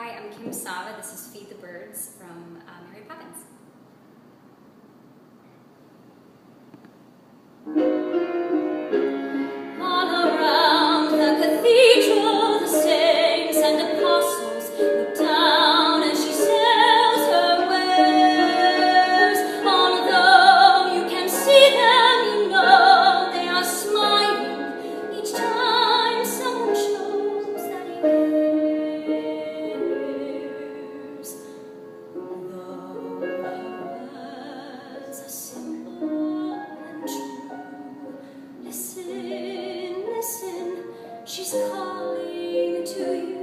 Hi, I'm Kim Sava. This is Feed the Birds from Mary Poppins. All around the cathedral, the saints and apostles look down as she sells her wares. Although you can see them, you know they are smiling each time someone shows that he cares. The words are simple and true. Listen, listen, she's calling to you.